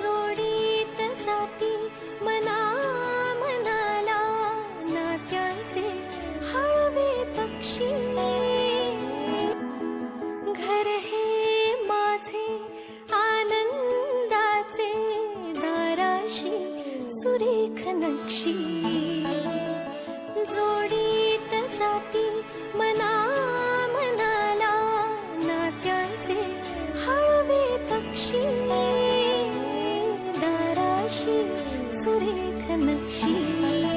जोडीत जाती मना मनाला नात्याचे हळवे पक्षी. घर हे माझे आनंदाचे दाराशी सुरेख नक्षी. जोडीत जाती मना मनाला नात्याचे हळवे पक्षी. दाराशी सुरेख नक्षी.